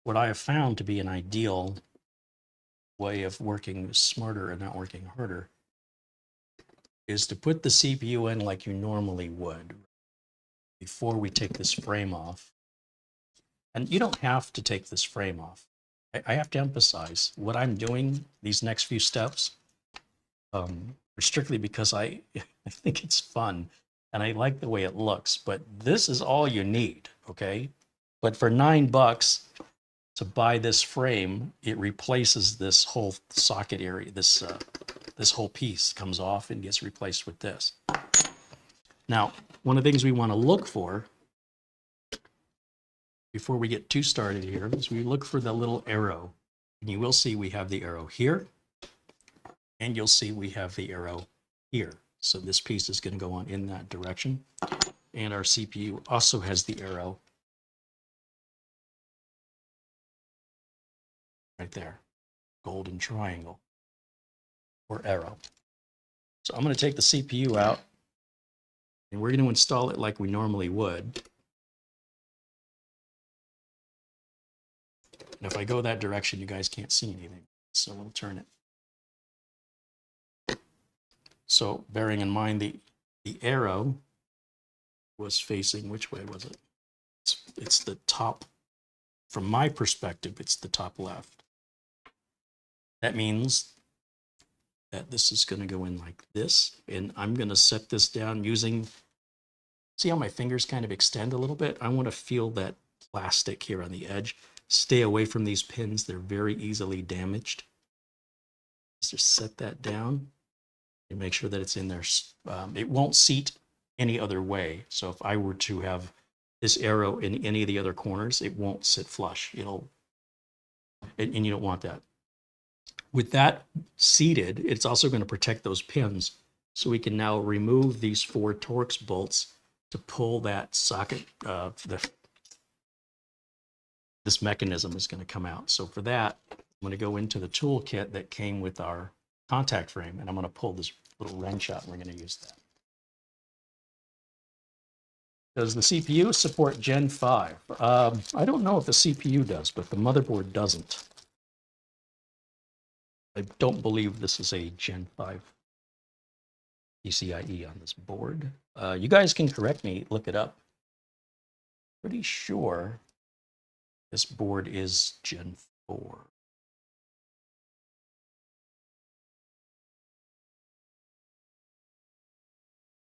what I have found to be an ideal way of working smarter and not working harder is to put the CPU in like you normally would before we take this frame off. And you don't have to take this frame off. I have to emphasize what I'm doing, these next few steps, strictly because I think it's fun and I like the way it looks, but this is all you need, okay? But for $9 to buy this frame, it replaces this whole socket area. This whole piece comes off and gets replaced with this. Now, one of the things we want to look for before we get too started here is we look for the little arrow. And you will see we have the arrow here, and you'll see we have the arrow here. So this piece is going to go on in that direction. And our CPU also has the arrow right there, golden triangle or arrow. So I'm going to take the CPU out, and we're going to install it like we normally would. And if I go that direction, you guys can't see anything. So we'll turn it. So bearing in mind the arrow was facing, which way was it? It's the top, from my perspective, it's the top left. That means that this is going to go in like this, and I'm going to set this down using, see how my fingers kind of extend a little bit? I want to feel that plastic here on the edge. Stay away from these pins. They're very easily damaged. Just set that down and make sure that it's in there. It won't seat any other way. So if I were to have this arrow in any of the other corners, it won't sit flush. It'll, and you don't want that. With that seated, it's also going to protect those pins. So we can now remove these 4 Torx bolts to pull that socket. This mechanism is going to come out. So for that, I'm going to go into the toolkit that came with our contact frame, and I'm going to pull this little wrench out, and we're going to use that. Does the CPU support Gen 5? I don't know if the CPU does, but the motherboard doesn't. I don't believe this is a Gen 5 PCIe on this board. You guys can correct me, look it up. Pretty sure this board is Gen 4.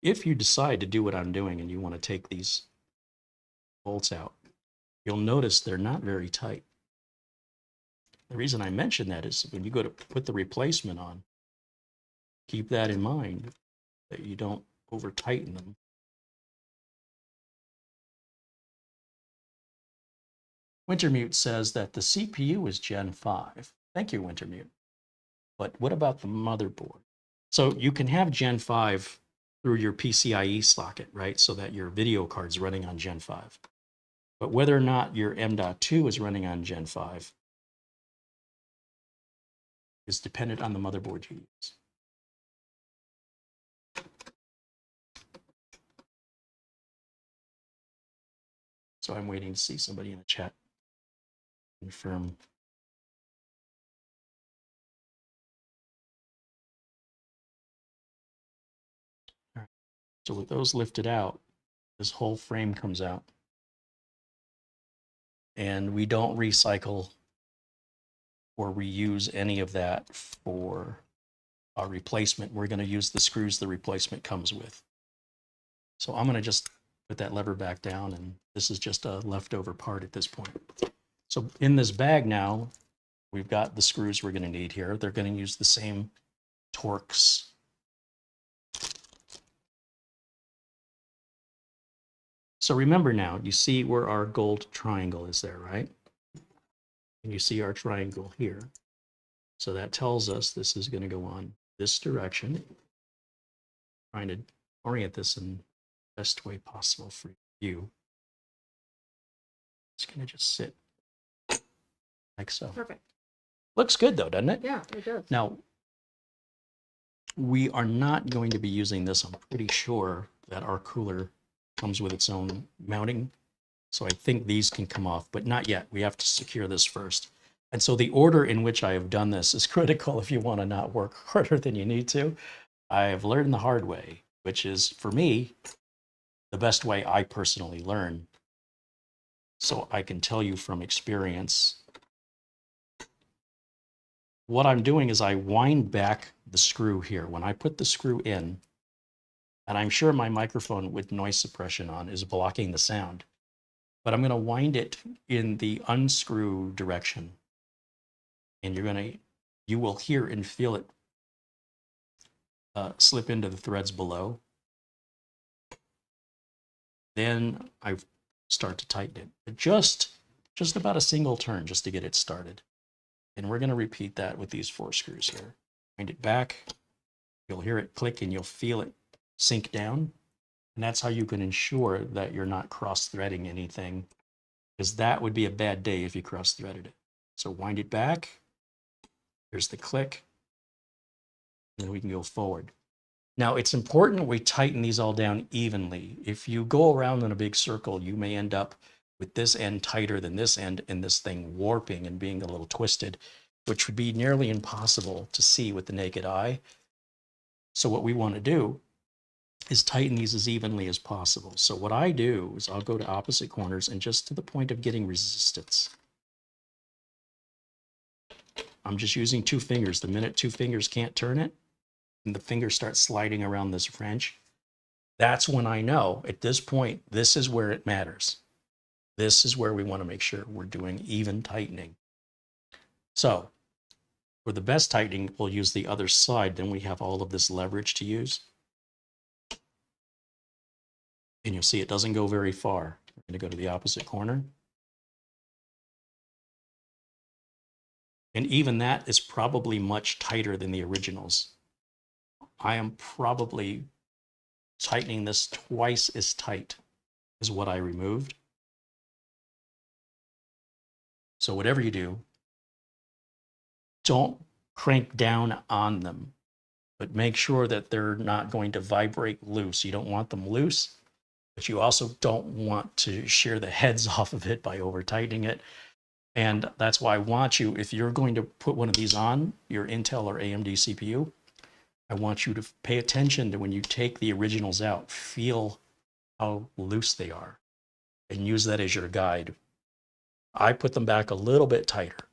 If you decide to do what I'm doing and you want to take these bolts out, you'll notice they're not very tight. The reason I mention that is when you go to put the replacement on, keep that in mind, that you don't over tighten them. Wintermute says that the CPU is Gen 5. Thank you, Wintermute. But what about the motherboard? So you can have Gen 5 through your PCIe socket, right? So that your video card's running on Gen 5. But whether or not your M.2 is running on Gen 5 is dependent on the motherboard you use. So I'm waiting to see somebody in the chat confirm. All right. So with those lifted out, this whole frame comes out. And we don't recycle or reuse any of that for our replacement. We're going to use the screws the replacement comes with. So I'm going to just put that lever back down, and this is just a leftover part at this point. So in this bag now, we've got the screws we're going to need here. They're going to use the same Torx. So remember now, you see where our gold triangle is there, right? And you see our triangle here. So that tells us this is going to go on this direction. Trying to orient this in the best way possible for you. It's going to just sit like so. Perfect. Looks good though, doesn't it? Yeah, it does. Now, we are not going to be using this. I'm pretty sure that our cooler comes with its own mounting So I think these can come off, but not yet. We have to secure this first. And so the order in which I have done this is critical if you want to not work harder than you need to. I have learned the hard way, which is, for me, the best way I personally learn. So I can tell you from experience, what I'm doing is I wind back the screw here. When I put the screw in, and I'm sure my microphone with noise suppression on is blocking the sound, but I'm going to wind it in the unscrew direction. And you will hear and feel it slip into the threads below. Then I start to tighten it, but just about a single turn just to get it started. And we're going to repeat that with these 4 screws here. Wind it back. You'll hear it click and you'll feel it sink down. And that's how you can ensure that you're not cross-threading anything, because that would be a bad day if you cross-threaded it. So wind it back. Here's the click. And then we can go forward. Now, it's important we tighten these all down evenly. If you go around in a big circle, you may end up with this end tighter than this end and this thing warping and being a little twisted, which would be nearly impossible to see with the naked eye. So what we want to do is tighten these as evenly as possible. So what I do is I'll go to opposite corners and just to the point of getting resistance. I'm just using 2 fingers. The minute 2 fingers can't turn it, and the fingers start sliding around this wrench, that's when I know at this point, this is where it matters. This is where we want to make sure we're doing even tightening. So for the best tightening, we'll use the other side. Then we have all of this leverage to use. And you'll see it doesn't go very far. We're going to go to the opposite corner. And even that is probably much tighter than the originals. I am probably tightening this twice as tight as what I removed. So whatever you do, don't crank down on them, but make sure that they're not going to vibrate loose. You don't want them loose, but you also don't want to shear the heads off of it by over tightening it. And that's why I want you, if you're going to put one of these on your Intel or AMD CPU, I want you to pay attention to when you take the originals out, feel how loose they are and use that as your guide. I put them back a little bit tighter.